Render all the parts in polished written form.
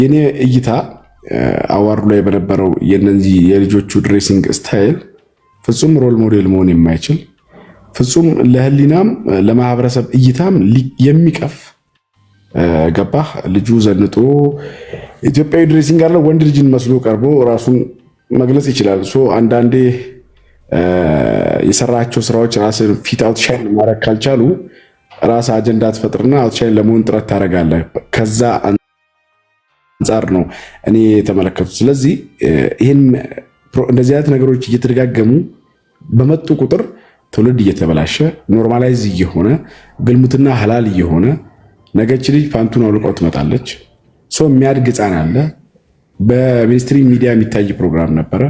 የኔ እይታ አዋርዱ ላይ በነበረው የነዚህ የልጆቹ ድሬሲንግ ስታይል ፍጹም ሮል ሞዴል መሆን የማይችል ፍጹም ለህሊናም ለማህበረሰብ እይታም የሚቀፍ ገባህ ልጁ ዘንጦ ኢትዮጵያዊ ድሬሲንግ አለው ወንድ ልጅን መስሎ ቀርቦ ራሱን መግለጽ ይችላል። ሶ አንዳንዴ የሰራቸው ስራዎች ራስን ፊት አውትሻይን ማድረግ ካልቻሉ ራስ አጀንዳ ትፈጥርና አውትሻይን ለመሆን ጥረት ታደርጋለህ። ከዛ አንጻር ነው እኔ የተመለከቱት። ስለዚህ ይህን እንደዚህ አይነት ነገሮች እየተደጋገሙ በመጡ ቁጥር ትውልድ እየተበላሸ ኖርማላይዝ እየሆነ ግልሙትና ሐላል እየሆነ ነገች ልጅ ፓንቱን አውልቀው ትመጣለች። ሰው የሚያድግ ህፃን አለ። በሚኒስትሪ ሚዲያ የሚታይ ፕሮግራም ነበረ።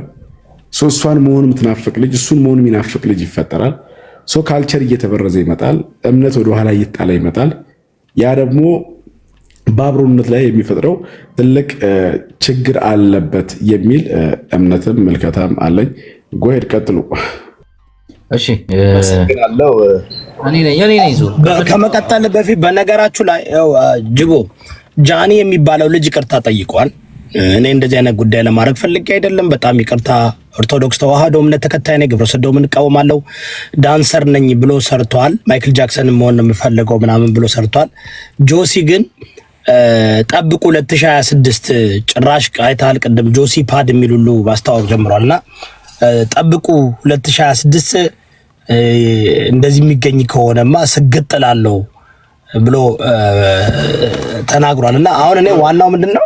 ሰው እሷን መሆን የምትናፍቅ ልጅ እሱን መሆን የሚናፍቅ ልጅ ይፈጠራል። ሰው ካልቸር እየተበረዘ ይመጣል። እምነት ወደ ኋላ እየጣለ ይመጣል። ያ ደግሞ በአብሮነት ላይ የሚፈጥረው ትልቅ ችግር አለበት የሚል እምነትም ምልከታም አለኝ። ጎሄድ ቀጥሉ። እሺ ከመቀጠል በፊት በነገራችሁ ላይ ጅቦ ጃኒ የሚባለው ልጅ ይቅርታ ጠይቋል። እኔ እንደዚህ አይነት ጉዳይ ለማድረግ ፈልጌ አይደለም። በጣም ይቅርታ። ኦርቶዶክስ ተዋህዶ እምነት ተከታይ ነኝ፣ ግብረ ሰዶምን እቃወማለሁ፣ ዳንሰር ነኝ ብሎ ሰርቷል። ማይክል ጃክሰን መሆን ነው የምፈልገው ምናምን ብሎ ሰርቷል። ጆሲ ግን ጠብቁ 2026 ጭራሽ አይተሃል። ቅድም ጆሲ ፓድ የሚል ሁሉ ማስታወቅ ጀምሯልና ጠብቁ 2026 እንደዚህ የሚገኝ ከሆነማ ስግጥላለሁ ብሎ ተናግሯልና አሁን እኔ ዋናው ምንድነው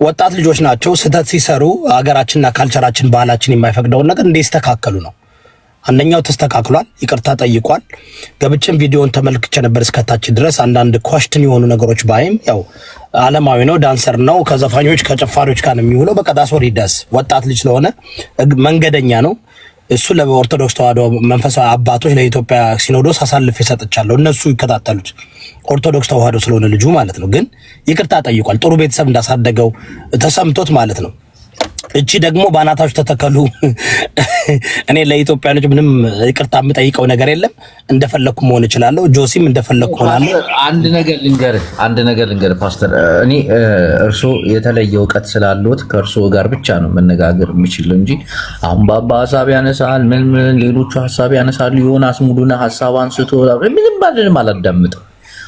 ወጣት ልጆች ናቸው። ስህተት ሲሰሩ ሀገራችንና ካልቸራችን ባህላችን የማይፈቅደውን ነገር እንዲስተካከሉ ነው። አንደኛው ተስተካክሏል፣ ይቅርታ ጠይቋል። ገብቼም ቪዲዮን ተመልክቼ ነበር እስከታች ድረስ። አንዳንድ ኳሽትን የሆኑ ነገሮች ባይም ያው ዓለማዊ ነው፣ ዳንሰር ነው፣ ከዘፋኞች ከጨፋሪዎች ጋር ነው የሚውለው። በቃ ዳስወር ይዳስ ወጣት ልጅ ስለሆነ መንገደኛ ነው። እሱ ለኦርቶዶክስ ተዋህዶ መንፈሳዊ አባቶች ለኢትዮጵያ ሲኖዶስ አሳልፌ ሰጥቻለሁ፣ እነሱ ይከታተሉት ኦርቶዶክስ ተዋህዶ ስለሆነ ልጁ ማለት ነው። ግን ይቅርታ ጠይቋል። ጥሩ ቤተሰብ እንዳሳደገው ተሰምቶት ማለት ነው። እቺ ደግሞ ባናታችሁ ተተከሉ። እኔ ለኢትዮጵያኖች ምንም ይቅርታ የምጠይቀው ነገር የለም። እንደፈለኩ መሆን እችላለሁ። ጆሲም እንደፈለኩ ሆናለሁ። አንድ ነገር ልንገር ፓስተር፣ እኔ እርሶ የተለየ እውቀት ስላሉት ከእርሶ ጋር ብቻ ነው መነጋገር የምችለው እንጂ አሁን ባባ ሐሳብ ያነሳል፣ ምን ሌሎቹ ሐሳብ ያነሳሉ። ዮናስ ሙሉና ሐሳብ አንስቶ ምንም ባልንም አላዳምጥም።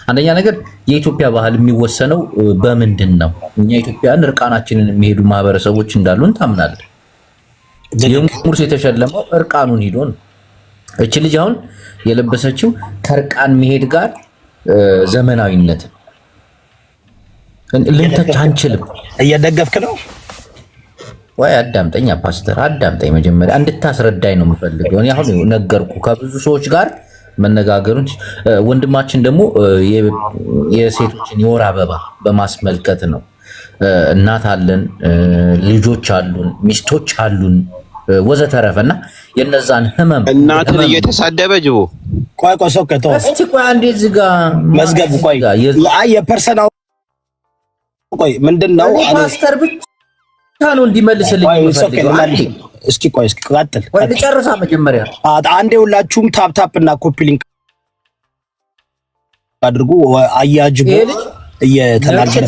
አንደኛ ነገር የኢትዮጵያ ባህል የሚወሰነው በምንድን ነው? እኛ ኢትዮጵያን እርቃናችንን የሚሄዱ ማህበረሰቦች እንዳሉን ታምናለህ። የሙርስ የተሸለመው እርቃኑን ሂዶ ነው። እቺ ልጅ አሁን የለበሰችው ከእርቃን መሄድ ጋር ዘመናዊነት ልንተች አንችልም። እየደገፍክ ነው ወይ? አዳምጠኛ ፓስተር፣ አዳምጠኝ። መጀመሪያ እንድታስረዳኝ ነው የምፈልገው። እኔ አሁን ነገርኩ ከብዙ ሰዎች ጋር መነጋገሩን። ወንድማችን ደግሞ የሴቶችን የወር አበባ በማስመልከት ነው። እናት አለን፣ ልጆች አሉን፣ ሚስቶች አሉን ወዘተረፈና የነዛን ህመም እናትን እየተሳደበ ጅቦ ቆይ ሶከቶ እስቲ ቆይ አንዴ እዚህ ጋር መዝገብ ቆይ የፐርሰናል ቆይ ምንድነው ፓስተር ብቻ ነው እንዲመልስልኝ የምፈልገው። እስኪ ቀጥል። ወይ ልጨርሳ መጀመሪያ አንዴ ሁላችሁም ታፕ እና ኮፒ ሊንክ አድርጉ። አያጅቡ እየተናገረ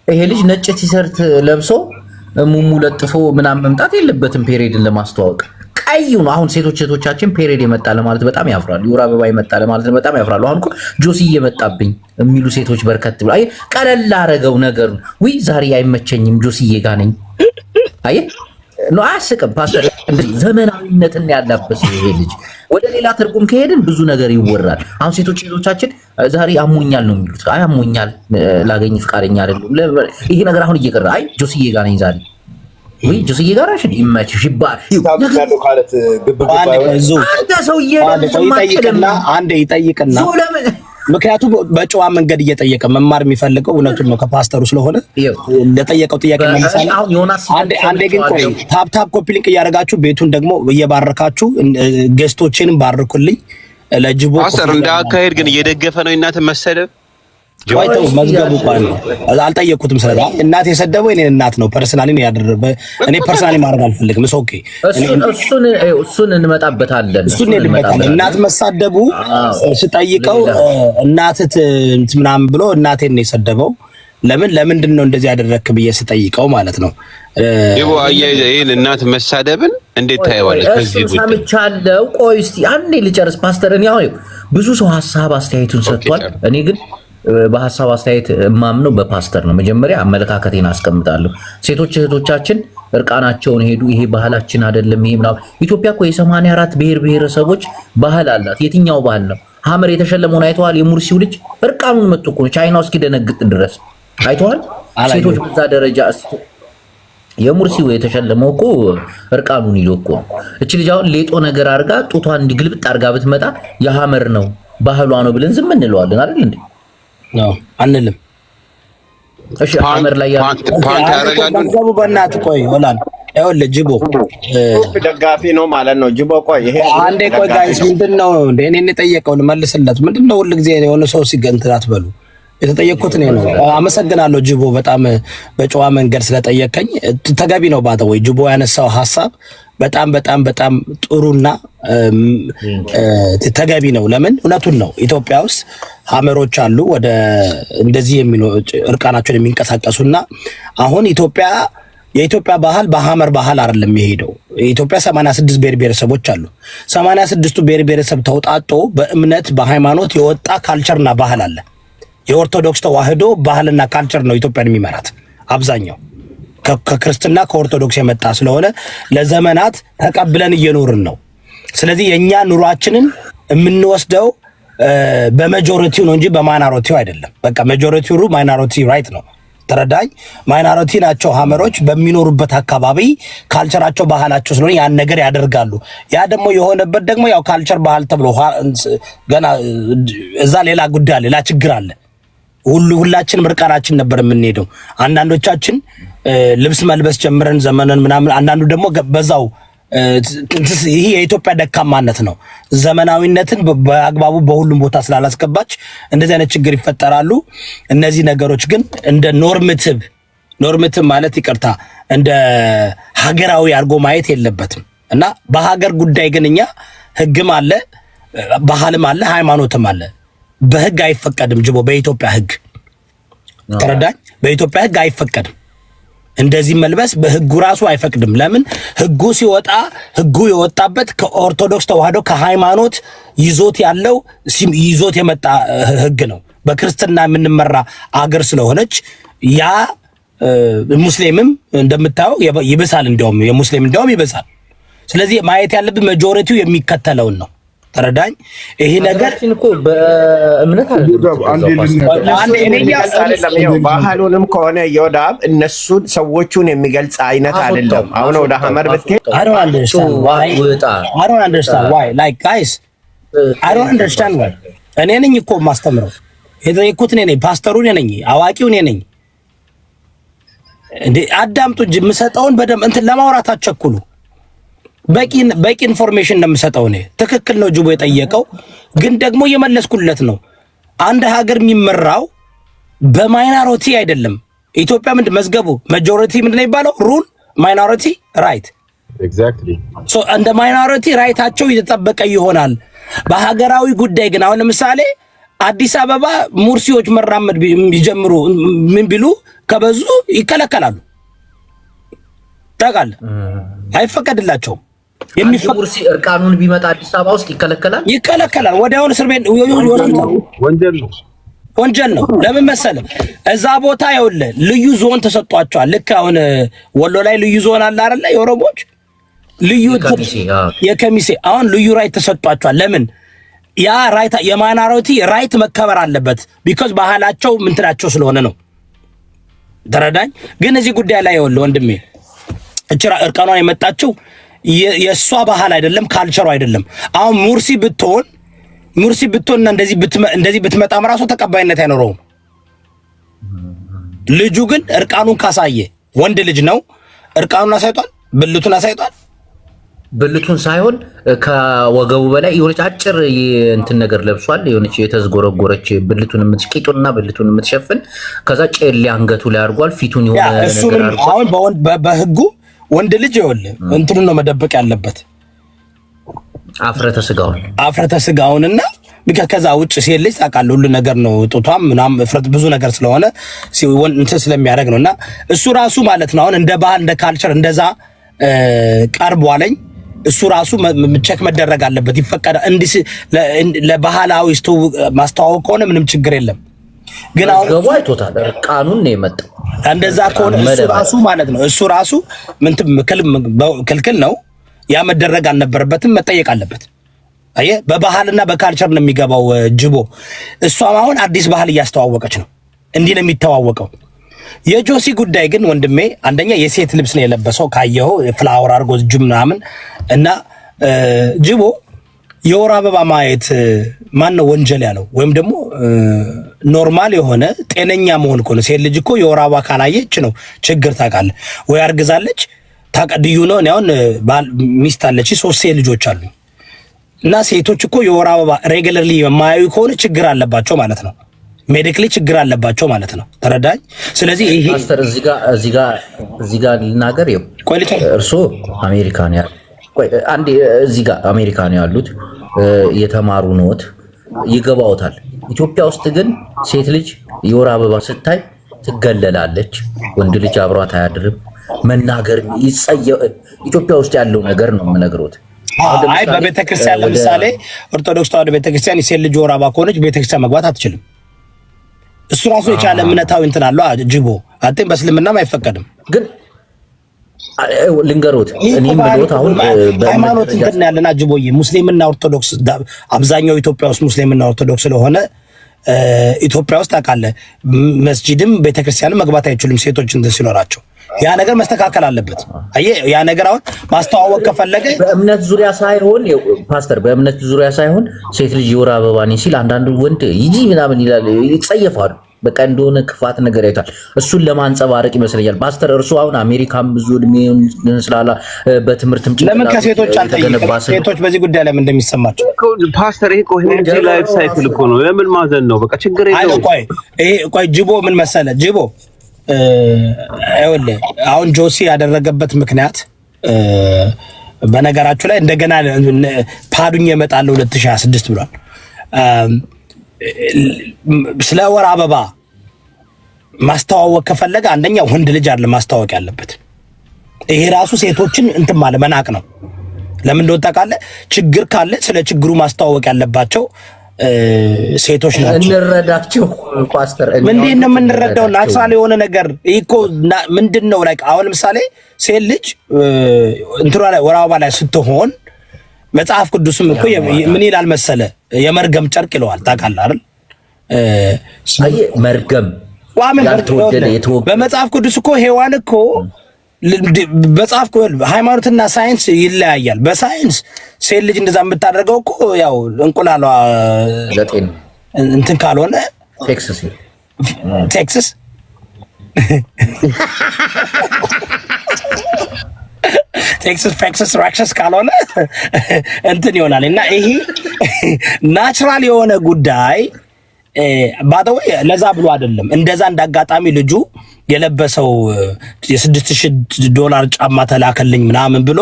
ይሄ ልጅ ነጭ ቲሸርት ለብሶ ሙሙ ለጥፎ ምናምን መምጣት የለበትም። ፔሬድን ለማስተዋወቅ ቀይ ነው። አሁን ሴቶቻችን ፔሬድ የመጣ ለማለት በጣም ያፍራሉ። የወር አበባ የመጣ ለማለት በጣም ያፍራሉ። አሁን እኮ ጆሲ እየመጣብኝ የሚሉ ሴቶች በርከት ብለው አይ ቀለል አረገው ነገሩን። ወይ ዛሬ አይመቸኝም ጆሲዬ ጋር ነኝ። አይ ነው አያስቅም ፓስተር። ዘመናዊነትን ያላበሰ ይሄ ልጅ ወደ ሌላ ትርጉም ከሄድን ብዙ ነገር ይወራል። አሁን ሴቶቻችን ዛሬ አሞኛል ነው የሚሉት። አይ አሞኛል ላገኝ ፍቃደኛ አይደለም። ይሄ ነገር አሁን እየቀረ አይ ጆሲዬ ጋር ነኝ ዛሬ ወይ ጆሲዬ ጋር አሽ ይመችሽ ይባል ያለው ማለት ግብግብ አንተ ሰውዬ አንዴ ይጠይቅና ምክንያቱም በጨዋ መንገድ እየጠየቀ መማር የሚፈልገው እውነቱን ነው ከፓስተሩ ስለሆነ ለጠየቀው ጥያቄ መልሳለሁ። አንዴ ግን ቆይ ታፕ ኮፒ ሊንክ እያደረጋችሁ ቤቱን ደግሞ እየባረካችሁ ገስቶችንም ባርኩልኝ። ለጅቦ ፓስተር እንዳካሄድ ግን እየደገፈ ነው እናት መሰደብ ጆይቶ መዝገቡ ቋን አልጠየቁትም። ስለዚህ እናት የሰደበው እኔ እናት ነው ፐርሰናሊ ነው ያደረበ። እኔ ፐርሰናሊ ማድረግ አልፈልግም። ኦኬ እሱን እንመጣበታለን። እናት መሳደቡ ስጠይቀው እናት ምናምን ብሎ እናቴን ነው የሰደበው። ለምንድን ነው እንደዚህ ያደረክ ብዬ ስጠይቀው ማለት ነው ይቦ ይሄን እናት መሳደብን እንዴት ታየዋለህ? ከዚህ ጉዳይ ሰምቻለሁ። ቆይ እስቲ አንዴ ልጨርስ ፓስተር። እኔ አሁን ብዙ ሰው ሐሳብ አስተያየቱን ሰጥቷል። እኔ ግን በሐሳብ አስተያየት ማምነው በፓስተር ነው። መጀመሪያ አመለካከቴን አስቀምጣለሁ። ሴቶች እህቶቻችን እርቃናቸውን ሄዱ። ይሄ ባህላችን አይደለም። ይሄ ምናምን ኢትዮጵያ እኮ የ84 ብሔር ብሔረሰቦች ባህል አላት። የትኛው ባህል ነው? ሐመር የተሸለመውን አይተዋል? የሙርሲው ልጅ እርቃኑን መጥቶ እኮ ቻይና ውስጥ እስኪደነግጥ ድረስ አይተዋል? ሴቶች በዛ ደረጃ የሙርሲው የተሸለመው እኮ እርቃኑን ይዞ እኮ እቺ ልጅ አሁን ሌጦ ነገር አርጋ ጡቷን እንዲግልብጥ አርጋ ብትመጣ የሐመር ነው ባህሏ ነው ብለን ዝም እንለዋለን አይደል እንዴ? ነው አንልም። እሺ ሐመር ላይ ያለው በእናትህ ቆይ ሆላን ይኸውልህ ጅቦ ደጋፊ ነው ማለት ነው። ጅቦ ቆይ ይሄ አንዴ ቆይ ጋይስ ምንድነው እንደ እኔን የጠየቀው ልመልስለት። ምንድነው ሁሉ ጊዜ የሆነ ሰው ሲገንት አትበሉ። የተጠየቅኩት እኔ ነው። አመሰግናለሁ ጅቦ በጣም በጨዋ መንገድ ስለጠየቀኝ። ተገቢ ነው ባታ ወይ ጅቦ ያነሳው ሐሳብ በጣም በጣም በጣም ጥሩና ተገቢ ነው። ለምን እውነቱን ነው። ኢትዮጵያ ውስጥ ሐመሮች አሉ ወደ እንደዚህ እርቃናቸውን የሚንቀሳቀሱና አሁን የኢትዮጵያ ባህል በሐመር ባህል አይደለም የሄደው። የኢትዮጵያ 86 ብሔር ብሔረሰቦች አሉ። 86ቱ ብሔር ብሔረሰብ ተውጣጦ በእምነት በሃይማኖት የወጣ ካልቸርና ባህል አለ። የኦርቶዶክስ ተዋህዶ ባህልና ካልቸር ነው ኢትዮጵያን የሚመራት አብዛኛው ከክርስትና ከኦርቶዶክስ የመጣ ስለሆነ ለዘመናት ተቀብለን እየኖርን ነው። ስለዚህ የኛ ኑሯችንን የምንወስደው በማጆሪቲው ነው እንጂ በማይኖሪቲው አይደለም። በቃ ማጆሪቲው ማይኖሪቲ ራይት ነው። ተረዳኝ። ማይኖሪቲ ናቸው ሐመሮች በሚኖሩበት አካባቢ ካልቸራቸው ባህላቸው ስለሆነ ያን ነገር ያደርጋሉ። ያ ደግሞ የሆነበት ደግሞ ያው ካልቸር ባህል ተብሎ ገና እዛ ሌላ ጉዳይ አለ፣ ሌላ ችግር አለ። ሁላችንም እርቃናችን ነበር የምንሄደው። አንዳንዶቻችን ልብስ መልበስ ጀምረን ዘመነን ምናምን፣ አንዳንዱ ደግሞ በዛው ይሄ የኢትዮጵያ ደካማነት ነው። ዘመናዊነትን በአግባቡ በሁሉም ቦታ ስላላስገባች እንደዚህ አይነት ችግር ይፈጠራሉ። እነዚህ ነገሮች ግን እንደ ኖርማቲቭ ማለት ይቅርታ እንደ ሀገራዊ አድርጎ ማየት የለበትም እና በሀገር ጉዳይ ግን እኛ ህግም አለ፣ ባህልም አለ፣ ሃይማኖትም አለ። በህግ አይፈቀድም ጅቦ፣ በኢትዮጵያ ህግ ተረዳኝ። በኢትዮጵያ ህግ አይፈቀድም እንደዚህ መልበስ፣ በህጉ ራሱ አይፈቅድም። ለምን ህጉ ሲወጣ ህጉ የወጣበት ከኦርቶዶክስ ተዋህዶ ከሃይማኖት ይዞት የመጣ ህግ ነው። በክርስትና የምንመራ አገር ስለሆነች ያ ሙስሊምም እንደምታየው ይበሳል፣ እንደውም የሙስሊም እንደውም ይበሳል። ስለዚህ ማየት ያለብን ማጆሪቲው የሚከተለውን ነው። ተረዳኝ። ይሄ ነገር እኮ በእምነት ባህሉንም ከሆነ ይወዳብ እነሱን ሰዎቹን የሚገልጽ አይነት አይደለም። አሁን ወደ ሐመር ብትሄድ I don't understand why like guys I don't understand why እኔ ነኝ እኮ ማስተምረው፣ የጠየኩት እኔ ነኝ፣ ፓስተሩ እኔ ነኝ፣ አዋቂው እኔ ነኝ። እንዴ አዳምጡ እንጂ የምሰጠውን በደምብ እንትን ለማውራት አትቸኩሉ። በቂ ኢንፎርሜሽን እንደምሰጠው ነው። ትክክል ነው ጅቦ የጠየቀው፣ ግን ደግሞ የመለስኩለት ነው። አንድ ሀገር የሚመራው በማይኖሪቲ አይደለም። ኢትዮጵያ ምንድን መዝገቡ ማጆሪቲ ምንድን ነው የሚባለው? ሩል ማይኖሪቲ ራይት ኤግዛክትሊ። ሶ እንደ ማይኖሪቲ ራይታቸው እየተጠበቀ ይሆናል። በሀገራዊ ጉዳይ ግን አሁን ለምሳሌ አዲስ አበባ ሙርሲዎች መራመድ ቢጀምሩ ምን ቢሉ ከበዙ ይከለከላሉ። ታውቃለህ፣ አይፈቀድላቸውም። ሙርሲ እርቃኑን ቢመጣ አዲስ አበባ ውስጥ ይከለከላል። ወዲያውኑ እስር ቤት ወንጀል ነው። ለምን መሰለህ? እዛ ቦታ ይኸውልህ ልዩ ዞን ተሰጧቸዋል። ልክ አሁን ወሎ ላይ ልዩ ዞን አለ አይደለ? የኦሮሞዎች ልዩ የከሚሴ አሁን ልዩ ራይት ተሰጧቸዋል። ለምን? ያ ራይት የማይኖሪቲ ራይት መከበር አለበት። ቢኮዝ ባህላቸው ምንትናቸው ስለሆነ ነው። ተረዳኝ። ግን እዚህ ጉዳይ ላይ ይኸውልህ ወንድሜ እችራ እርቃኗን የመጣችው የሷ ባህል አይደለም፣ ካልቸሩ አይደለም። አሁን ሙርሲ ብትሆንና እንደዚህ ብትመጣም ራሱ ተቀባይነት አይኖረውም። ልጁ ግን እርቃኑን ካሳየ ወንድ ልጅ ነው። እርቃኑን አሳይቷል፣ ብልቱን አሳይቷል። ብልቱን ሳይሆን ከወገቡ በላይ የሆነች አጭር እንትን ነገር ለብሷል። የሆነች የተዝጎረጎረች ቂጡንና ብልቱን የምትሸፍን ከዛ ጨሌ አንገቱ ላይ አድርጓል። ፊቱን የሆነ ነገር አድርጓል። አሁን በህጉ ወንድ ልጅ ይኸውልህ እንትኑን ነው መደበቅ ያለበት፣ አፍረተ ስጋውንና ከዛ ውጭ ሴት ልጅ ታውቃለህ ሁሉ ነገር ነው ጡቷም ምናምን እፍረት ብዙ ነገር ስለሆነ እንትን ስለሚያደርግ ነውና እሱ ራሱ ማለት ነው አሁን እንደ ባህል እንደ ካልቸር እንደዛ ቀርቧለኝ እሱ ራሱ ቼክ መደረግ አለበት ይፈቀዳል እንዲህ ለባህላዊ ማስተዋወቅ ከሆነ ምንም ችግር የለም ግን አሁን ገቡ አይቶታል ቃኑን ነው የመጣው እንደዛ ከሆነ እሱ ራሱ ማለት ነው እሱ ራሱ ምን ክልክል ነው ያ መደረግ አልነበረበትም መጠየቅ አለበት አየ በባህልና በካልቸር ነው የሚገባው ጅቦ እሷም አሁን አዲስ ባህል እያስተዋወቀች ነው እንዲህ ነው የሚተዋወቀው የጆሲ ጉዳይ ግን ወንድሜ አንደኛ የሴት ልብስ ነው የለበሰው ካየው ፍላወር አርጎ ጅም ምናምን እና ጅቦ የወር አበባ ማየት ማን ነው ወንጀል ያለው ወይም ደግሞ ኖርማል የሆነ ጤነኛ መሆን እኮ ነው ሴት ልጅ እኮ የወር አበባ ካላየች ነው ችግር ታውቃለህ ወይ አርግዛለች ታቀድዩ ነው አሁን ሚስት አለች 3 ሴት ልጆች አሉ እና ሴቶች እኮ የወር አበባ ሬጉላርሊ የማያዩ ከሆነ ችግር አለባቸው ማለት ነው ሜዲካሊ ችግር አለባቸው ማለት ነው ተረዳኝ ስለዚህ ይሄ ማስተር እዚህ ጋር ልናገር እርሶ አሜሪካን አንዴ እዚህ ጋር አሜሪካን ያሉት የተማሩ ነዎት ይገባውታል ኢትዮጵያ ውስጥ ግን ሴት ልጅ የወር አበባ ስታይ ትገለላለች ወንድ ልጅ አብሯት አያድርም መናገር ኢትዮጵያ ውስጥ ያለው ነገር ነው የምነግሮት አይ በቤተክርስቲያን ለምሳሌ ኦርቶዶክስ ተዋህዶ ቤተክርስቲያን የሴት ልጅ ወር አበባ ከሆነች ቤተክርስቲያን መግባት አትችልም እሱ ራሱ የቻለ እምነታዊ እንትን አለው ጅቦ አጥም በእስልምናም አይፈቀድም ግን ልንገሮት እኔ ምሎት አሁን ሃይማኖት እንትን ያለና ጅቦዬ ሙስሊምና ኦርቶዶክስ አብዛኛው ኢትዮጵያ ውስጥ ሙስሊምና ኦርቶዶክስ ስለሆነ ኢትዮጵያ ውስጥ አቃለ መስጂድም ቤተክርስቲያንም መግባት አይችሉም ሴቶች እንትን ሲኖራቸው ያ ነገር መስተካከል አለበት አየ ያ ነገር አሁን ማስተዋወቅ ከፈለገ በእምነት ዙሪያ ሳይሆን ፓስተር በእምነት ዙሪያ ሳይሆን ሴት ልጅ የወር አበባ ነኝ ሲል አንዳንዱ ወንድ ይጂ ምናምን ይላል ይጸየፋሉ በቃ እንደሆነ ክፋት ነገር ያይታል እሱን ለማንጸባረቅ ይመስለኛል ፓስተር እርሱ አሁን አሜሪካን ብዙ እድሜውን ስላላ በትምህርትም ለምን ከሴቶች አልተገነባ ሴቶች በዚህ ጉዳይ ላይ እንደሚሰማቸው ፓስተር ይሄ ሄልዚ ላይፍ ሳይክል እኮ ነው ለምን ማዘን ነው በቃ ችግር የለውም ቆይ ጅቦ ምን መሰለ ጅቦ አይወለ አሁን ጆሲ ያደረገበት ምክንያት በነገራችሁ ላይ እንደገና ፓዱኝ የመጣለው 2026 ብሏል ስለ ወር አበባ ማስተዋወቅ ከፈለገ አንደኛ ወንድ ልጅ አይደለም ማስተዋወቅ ያለበት ይሄ ራሱ ሴቶችን እንትን ማለት መናቅ ነው ለምን እንደወጣቃለ ችግር ካለ ስለ ችግሩ ማስተዋወቅ ያለባቸው ሴቶች ናቸው እንረዳቸው ፓስተር ምንድን ነው የምንረዳው ናቹራል የሆነ ነገር እኮ ምንድነው ላይክ አሁን ለምሳሌ ሴት ልጅ እንትሯ ላይ ወር አበባ ላይ ስትሆን መጽሐፍ ቅዱስም እኮ ምን ይላል መሰለ የመርገም ጨርቅ ይለዋል ታውቃለህ አይደል አይ መርገም በመጽሐፍ ቅዱስ እኮ ሔዋን እኮ መጽሐፍ ሃይማኖትና ሳይንስ ይለያያል በሳይንስ ሴት ልጅ እንደዛ የምታደርገው እኮ ያው እንቁላሏ ለጤን እንትን ካልሆነ ቴክሳስ ቴክሳስ ራክሰስ ካልሆነ እንትን ይሆናል እና ይሄ ናቹራል የሆነ ጉዳይ ባደው ለዛ ብሎ አይደለም እንደዛ እንዳጋጣሚ ልጁ የለበሰው $6000 ጫማ ተላከልኝ ምናምን ብሎ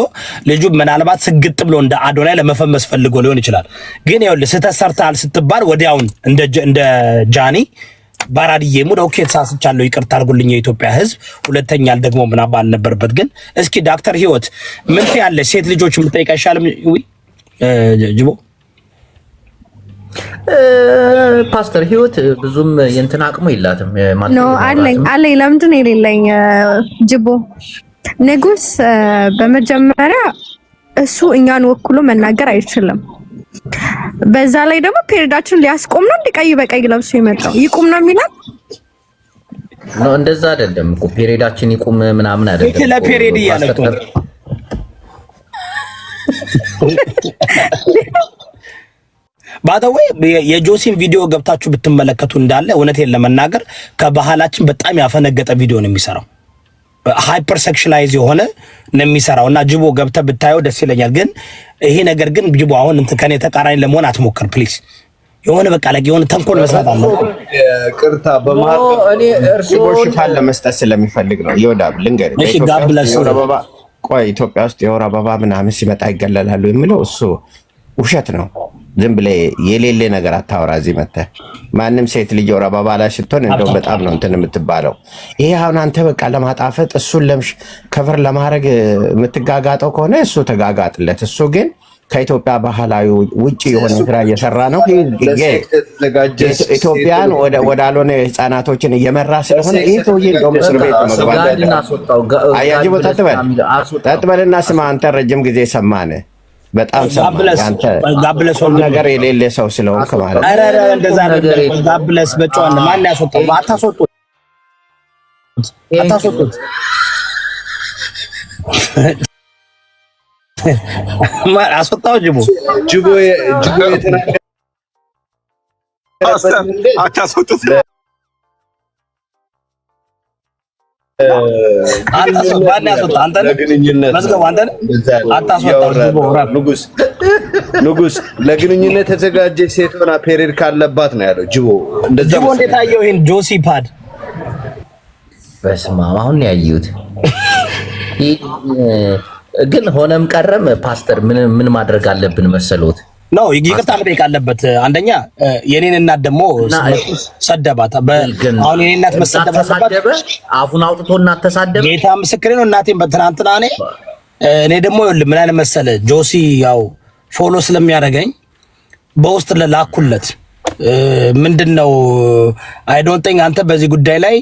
ልጁ ምናልባት ስግጥ ብሎ እንደ አዶናይ ለመፈመስ ፈልጎ ሊሆን ይችላል ግን ይኸውልህ ስተሰርታል ስትባል ወዲያውን እንደ ጃኒ ባራዲዬ ሙሉ ኦኬ ተሳስቻለሁ ይቅርታ አድርጉልኝ የኢትዮጵያ ሕዝብ ሁለተኛ ደግሞ ምናምን አልነበረበት ግን እስኪ ዳክተር ህይወት ምን ያለ ሴት ልጆች የምትጠይቅ አይሻልም ጅቦ ፓስተር ህይወት ብዙም የእንትን አቅሙ የላትም ማለት ነው አለኝ ለምንድን ነው የሌለኝ ጅቦ ንጉስ በመጀመሪያ እሱ እኛን ወክሎ መናገር አይችልም በዛ ላይ ደግሞ ፔሪዳችን ሊያስቆም ነው እንዲቀይ በቀይ ለብሶ ይመጣው ይቁም ነው የሚለው ነው እንደዛ አይደለም እኮ ፔሪዳችን ይቁም ምናምን አይደለም እኮ ለፔሪድ ያለው ባደው የጆሲን ቪዲዮ ገብታችሁ ብትመለከቱ እንዳለ እውነቴን ለመናገር ከባህላችን በጣም ያፈነገጠ ቪዲዮ ነው የሚሰራው ሃይፐር ሴክሹላይዝ የሆነ ነው የሚሰራውና ጅቦ ገብተ ብታየው ደስ ይለኛል ግን ይሄ ነገር ግን ጅቦ አሁን እንት ከኔ ተቃራኒ ለመሆን አትሞክር ፕሊዝ የሆነ በቃ ላይ የሆነ ተንኮል መስራት አለ ቅርታ በመሃል እኔ እርሶ ሽፋን ለመስጠት ስለሚፈልግ ነው ይወዳብ ልንገር እሺ ጋብለስ ቆይ ኢትዮጵያ ውስጥ የወር አበባ ምናምን ሲመጣ ይገለላሉ የሚለው እሱ ውሸት ነው ዝም ብለህ የሌለ ነገር አታወራ። እዚህ መተህ ማንም ሴት ልጅ ወር አበባ ላይ ስትሆን እንደው በጣም ነው እንትን የምትባለው። ይሄ አሁን አንተ በቃ ለማጣፈጥ እሱን ከቨር ለማድረግ የምትጋጋጠው ከሆነ እሱ ተጋጋጥለት። እሱ ግን ከኢትዮጵያ ባህላዊ ውጭ የሆነ ስራ እየሰራ ነው። ኢትዮጵያን ወዳልሆነ ህፃናቶችን እየመራ ስለሆነ ይህ ሰውዬ እንደውም እስር ቤት መግባት አያጅቦ ጠጥበልና ስማ። አንተ ረጅም ጊዜ ሰማን በጣም ሰማን። ነገር የሌለ ሰው ስለሆንክ ማለት ነው። ጋብለስ በጨዋን ማን ያስወጣው? አታስወጡት፣ አታስወጡት። አስወጣው። ጅቦ የተናገረ አታስወጡት። ንጉስ ለግንኙነት የተዘጋጀች ሴት ሆና ፔሪድ ካለባት ነው ያለው ጅቦ። ጅቦ እንዴት አየው ይሄን ጆሲ ፓድ? በስመ አብ አሁን ያዩት ግን ሆነም ቀረም ፓስተር ምን ማድረግ አለብን መሰሎት? ነው ይቅርታ መጠየቅ አለበት። አንደኛ የኔን እናት ደግሞ ሰደባት። አሁን የኔን እናት መሰደብ አለበት። አፉን አውጥቶ እናት ተሳደበ። ጌታ ምስክሬ ነው። እናቴን በትናንትና እኔ ደግሞ ይኸውልህ ምን አለ መሰለህ ጆሲ ያው ፎሎ ስለሚያደርገኝ በውስጥ ለላኩለት ምንድነው አይ ዶንት ቲንክ አንተ በዚህ ጉዳይ ላይ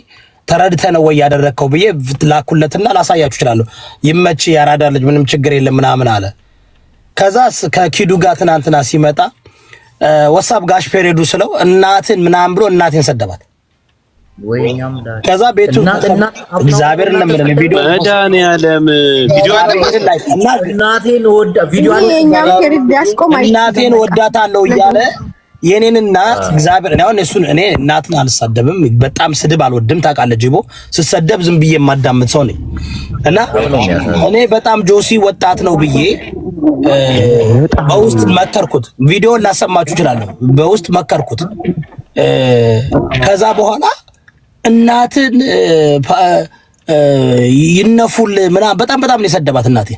ተረድተህ ነው ወይ ያደረከው ብዬ ላኩለትና ላሳያችሁ እችላለሁ። ይመች ያራዳ ልጅ ምንም ችግር የለም ምናምን አለ። ከዛ ከኪዱ ጋር ትናንትና ሲመጣ ወሳብ ጋሽ ፔሬዱ ስለው እናትን ምናምን ብሎ እናቴን ሰደባት። ከዛ ቤቱ እግዚአብሔር ለምን ቪዲዮ መዳን ያለም ቪዲዮ አለ እናቴን ወዳ ቪዲዮ አለ እናቴን ወዳታለሁ እያለ የኔን እናት እግዚአብሔር ነው እሱን እኔ እናትን አልሳደብም። በጣም ስድብ አልወድም ታውቃለህ ጅቦ። ስሰደብ ዝም ብዬ የማዳምጥ ሰው ነኝ እና እኔ በጣም ጆሲ ወጣት ነው ብዬ በውስጥ መከርኩት። ቪዲዮን ላሰማችሁ እችላለሁ። በውስጥ መከርኩት። ከዛ በኋላ እናትን ይነፉል ምናምን በጣም ነው የሰደባት እናቴ።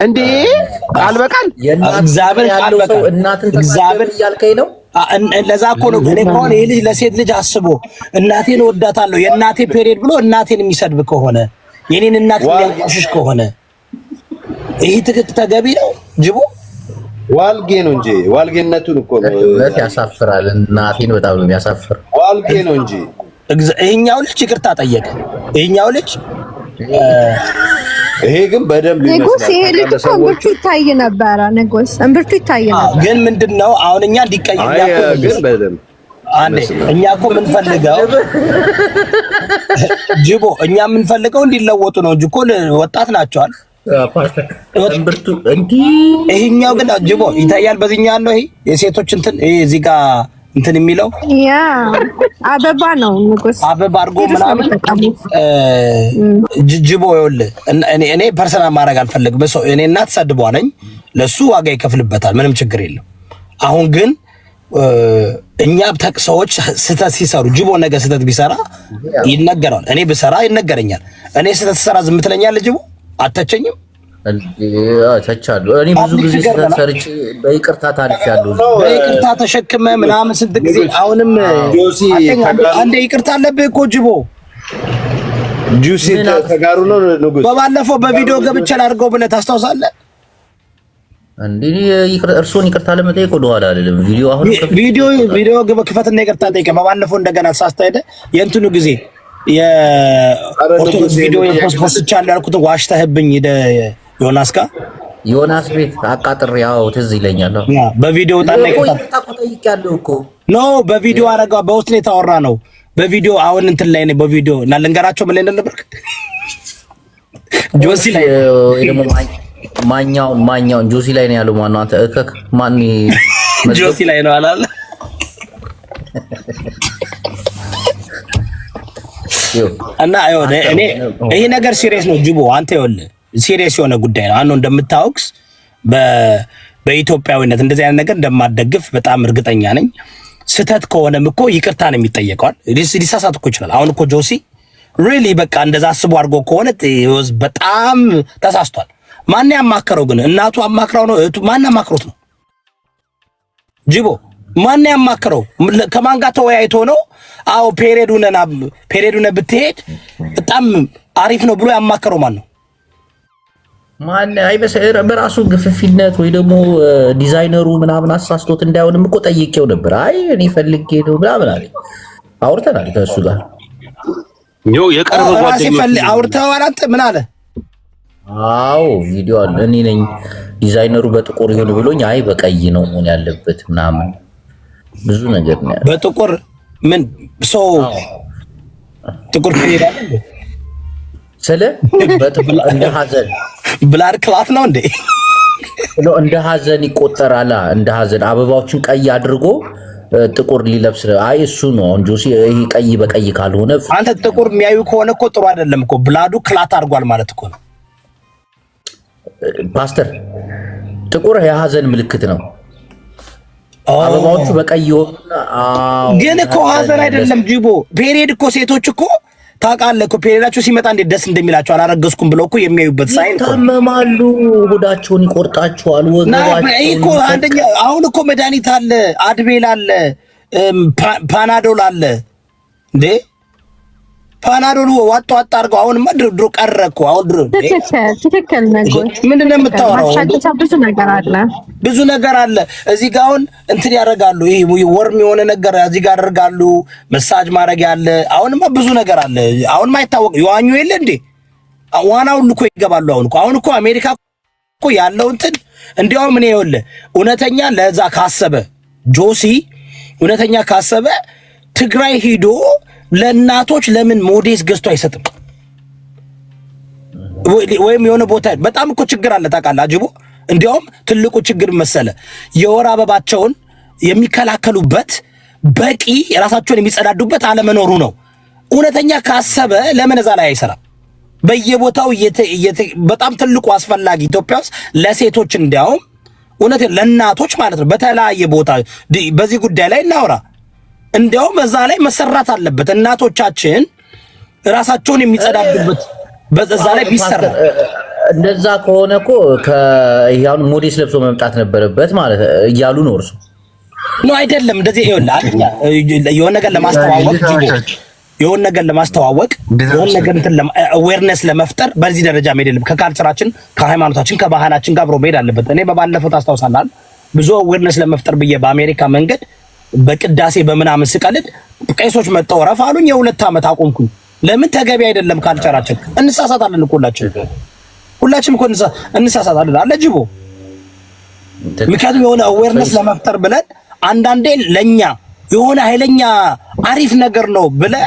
እንዴ ቃል በቃል እግዚአብሔር ቃል በቃል እግዚአብሔር እያልከኝ ነው። ለዛ እኮ ነው እኔ ከሆነ ይሄ ልጅ ለሴት ልጅ አስቦ እናቴን ወዳታለሁ የእናቴ ፔሪየድ ብሎ እናቴን የሚሰድብ ከሆነ የኔን እናት የሚያቆሽሽ ከሆነ ይሄ ትክክል ተገቢ ነው? ጅቦ ዋልጌ ነው እንጂ ዋልጌነቱን እኮ ነው ያሳፍራል። እናቴን በጣም ነው የሚያሳፍር። ዋልጌ ነው እንጂ ይሄኛው ልጅ ይቅርታ ጠየቀ። ይሄኛው ልጅ ይሄ ግን በደንብ ንጉስ ይሄ ልጅ እኮ እምብርቱ ይታይ ነበረ። ንጉስ እምብርቱ ይታይ ነበር። ግን ምንድነው አሁን እኛ እንዲቀየም ግን በደንብ አንዴ እኛ እኮ የምንፈልገው ጅቦ እኛ የምንፈልገው እንዲለወጡ ነው እንጂ እኮ ወጣት ናቸዋል። እምብርቱ እንዲ ይሄኛው ግን ጅቦ ይታያል። በዚህኛው ያለው ይሄ የሴቶች እንትን ይሄ እዚህ ጋር እንትን የሚለው ያ አበባ ነው ንጉስ። አበባ አድርጎ ምናምን ጅቦ ይኸውልህ እኔ ፐርሰናል ማድረግ አልፈልግም። እኔ እናት ሰድቧለኝ ለሱ ዋጋ ይከፍልበታል። ምንም ችግር የለም። አሁን ግን እኛ ሰዎች ስህተት ሲሰሩ ጅቦ ነገ ስህተት ቢሰራ ይነገራል። እኔ ብሰራ ይነገረኛል። እኔ ስህተት ስሰራ ዝም ትለኛለህ ጅቦ? አተቸኝም ተቻለሁ። እኔ ብዙ ጊዜ ሰርቼ በይቅርታ ታልፌያለሁ። በይቅርታ ተሸክመ ምናምን ስንት ጊዜ አሁንም ጆሲ አንዴ ይቅርታ አለብህ እኮ ጅቦ። ጁሲ ተጋሩ ነው ንጉስ። በባለፈው በቪዲዮ ገብቼ ላድርገው ብለህ ታስታውሳለህ? እንዴ እርሶን ይቅርታ ለመጠየቅ ወደኋላ አይደለም። ቪዲዮ ክፈትና ይቅርታ ጠይቀ። በባለፈው እንደገና ሳስተሄደ የእንትኑ ጊዜ የኦርቶዶክስ ቪዲዮ ፖስቻለሁ ያልኩትን ዋሽተህብኝ ዮናስ ቤት አቃጥር ያው ትዝ ይለኛል። በቪዲዮ ጣና ጠይቄያለሁ እኮ ኖ በቪዲዮ አረጋ በውስጥ ላይ ታወራ ነው። በቪዲዮ አሁን እንትን ላይ ነው። በቪዲዮ እና ልንገራቸው ምን ላይ እንደነበር ጆሲ ላይ ደግሞ ማኛውን ጆሲ ላይ ነው ያለው። ማነው አንተ እከክ ማን ጆሲ ላይ ነው አላለ። እና እኔ ይሄ ነገር ሲሪየስ ነው ጅቦ። አንተ ይኸውልህ ሲሪየስ የሆነ ጉዳይ ነው። አንተ እንደምታውቅስ በኢትዮጵያዊነት እንደዚህ አይነት ነገር እንደማደግፍ በጣም እርግጠኛ ነኝ። ስህተት ከሆነም እኮ ይቅርታ ነው የሚጠየቀው። ሊሳሳት እኮ ይችላል። አሁን እኮ ጆሲ ሪሊ በቃ እንደዛ አስቦ አድርጎ ከሆነ በጣም ተሳስቷል። ማን ያማከረው ግን? እናቱ አማክራው ነው? እህቱ ማን አማክሮት ነው? ጅቦ ማን ያማከረው? ከማን ጋር ተወያይቶ ነው? አዎ ፔሬዱነ ብትሄድ በጣም አሪፍ ነው ብሎ ያማከረው ማን ነው? ማን በራሱ ግፍፊነት ወይ ደግሞ ዲዛይነሩ ምናምን አሳስቶት እንዳይሆንም እኮ ጠይቄው ነበር። አይ እኔ ፈልጌ ነው ምናምን አለ። አውርተናል ከእሱ ጋር የቀረበ ጓደኞች አውርተዋል። አንተ ምን አለ? አዎ ቪዲዮ አለ። እኔ ነኝ ዲዛይነሩ በጥቁር ይሁን ብሎኝ፣ አይ በቀይ ነው መሆን ያለበት ምናምን ብዙ ነገር ነው ያለው። በጥቁር ምን ሰው ጥቁር ይሄዳል ስለ በጥቁር እንደ ሐዘን ብላድ ክላት ነው እንዴ? እንደ ሐዘን ይቆጠራል። እንደ ሐዘን አበባዎችን ቀይ አድርጎ ጥቁር ሊለብስ አይ እሱ ነው አሁን ጆሲ። ይሄ ቀይ በቀይ ካልሆነ አንተ ጥቁር የሚያዩ ከሆነ እኮ ጥሩ አይደለም እኮ። ብላዱ ክላት አድርጓል ማለት እኮ ነው ፓስተር። ጥቁር የሐዘን ምልክት ነው። አበባዎቹ በቀይ ግን እኮ ሐዘን አይደለም ጂቦ። ፔሪየድ እኮ ሴቶች እኮ ታውቃለህ እኮ ፔሪየዳቸው ሲመጣ እንዴት ደስ እንደሚላቸው አላረገዝኩም ብለው እኮ የሚያዩበት ሳይን እኮ ታመማሉ። ሆዳቸውን ይቆርጣቸዋል። እኮ አንደኛ አሁን እኮ መድኃኒት አለ፣ አድቤል አለ፣ ፓናዶል አለ እንዴ። ፓናዶል ዋጥ አድርገው አሁንማ ድሮ ቀረ እኮ። አሁን ድሮ ትክክል ነገር ምንድን ነው የምታወራው? ብዙ ነገር አለ እዚህ ጋር አሁን እንትን ያደርጋሉ። ይሄ ወርም የሆነ ነገር እዚህ ጋር ያደርጋሉ። መሳጅ ማድረግ ያለ አሁንማ ብዙ ነገር አለ። አሁንማ አይታወቅ ይዋኙ የለ እንዴ ዋና ሁሉ እኮ ይገባሉ። አሁን እኮ አሜሪካ እኮ ያለው እንትን እንዲያውም እኔ ይኸውልህ እውነተኛ ለዛ ካሰበ ጆሲ እውነተኛ ካሰበ ትግራይ ሂዶ ለእናቶች ለምን ሞዴስ ገዝቶ አይሰጥም? ወይም የሆነ ቦታ በጣም እኮ ችግር አለ ታውቃለህ አጅቦ። እንዲያውም ትልቁ ችግር መሰለ የወር አበባቸውን የሚከላከሉበት በቂ ራሳቸውን የሚጸዳዱበት አለመኖሩ ነው። እውነተኛ ካሰበ ለምን እዛ ላይ አይሰራም? በየቦታው በጣም ትልቁ አስፈላጊ ኢትዮጵያ ውስጥ ለሴቶች እንዲያውም እውነት ለእናቶች ማለት ነው። በተለያየ ቦታ በዚህ ጉዳይ ላይ እናውራ። እንዲያውም እዛ ላይ መሰራት አለበት። እናቶቻችን ራሳቸውን የሚጸዳዱበት በዛ ላይ ቢሰራ። እንደዛ ከሆነ እኮ ከያን ሞዴስ ለብሶ መምጣት ነበረበት ማለት እያሉ ነው እርሱ ነው አይደለም? እንደዚህ ይኸውልህ የሆነ ነገር ለማስተዋወቅ የሆነ ነገር ለማስተዋወቅ የሆነ ነገር እንትን አዌርነስ ለመፍጠር በዚህ ደረጃ መሄድ የለም። ከካልቸራችን ከሃይማኖታችን ከባህላችን ጋር አብሮ መሄድ አለበት። እኔ በባለፈው ታስታውሳለህ ብዙ አዌርነስ ለመፍጠር ብዬ በአሜሪካ መንገድ በቅዳሴ በምናምን ስቀልድ ቄሶች መጣው ረፍ አሉኝ። የ2 ዓመት አቆምኩኝ። ለምን ተገቢ አይደለም። ካልቸራችን እንሳሳታለን እኮ ሁላችንም እኮ እንሳሳታለን አለ ጅቦ። ምክንያቱም የሆነ አዌርነስ ለመፍጠር ብለን አንዳንዴ ለኛ የሆነ ኃይለኛ አሪፍ ነገር ነው ብለህ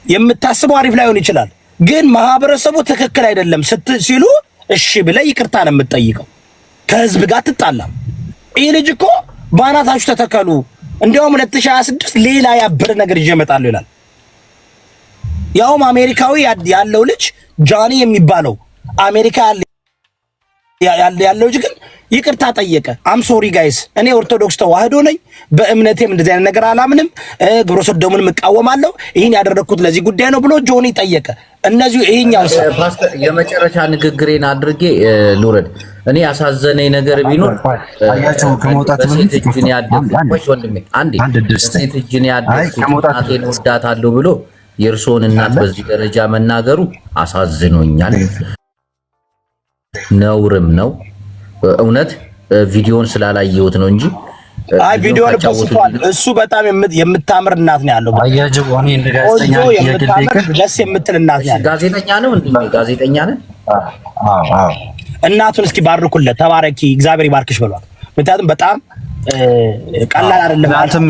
የምታስበው አሪፍ ላይሆን ይችላል። ግን ማህበረሰቡ ትክክል አይደለም ሲሉ እሺ ብለህ ይቅርታ ነው የምትጠይቀው። ከህዝብ ጋር ትጣላም። ይሄ ልጅ እኮ ባናታችሁ ተተከሉ እንዲያውም 2026 ሌላ ያበረ ነገር ይዤ እመጣለሁ ይላል። ያውም አሜሪካዊ ያለው ልጅ ጃኒ የሚባለው አሜሪካ ያለው ልጅ ግን ይቅርታ ጠየቀ። አም ሶሪ ጋይስ እኔ ኦርቶዶክስ ተዋህዶ ነኝ፣ በእምነቴም እንደዚህ አይነት ነገር አላምንም፣ ግብረ ሰዶምን እቃወማለሁ፣ ይሄን ያደረኩት ለዚህ ጉዳይ ነው ብሎ ጆኒ ጠየቀ። እነዚህ ይሄኛው ፓስተር የመጨረሻ ንግግሬን አድርጌ ልውረድ። እኔ ያሳዘነኝ ነገር ቢኖር አያቸው ከመውጣት በሴት እጅን ያደግኩት ወንድሜ አንዴ በሴት እጅን ያደግኩት እናቴን ወዳታለሁ ብሎ የእርሶን እናት በዚህ ደረጃ መናገሩ አሳዝኖኛል፣ ነውርም ነው። እውነት ቪዲዮን ስላላየሁት ነው እንጂ አይ ቪዲዮን ፖስቷል። እሱ በጣም የምታምር እናት ነው ያለው። አያጅብ እኔ እንደ ጋዜጠኛ የምታምር ደስ የምትል እናት ነው ያለው። ጋዜጠኛ ነው እንዴ? ጋዜጠኛ ነህ? አዎ። እናቱን እስኪ ባርኩለት፣ ተባረኪ፣ እግዚአብሔር ይባርክሽ ብሏል። ምክንያቱም በጣም ቀላል አይደለም። ትናንትም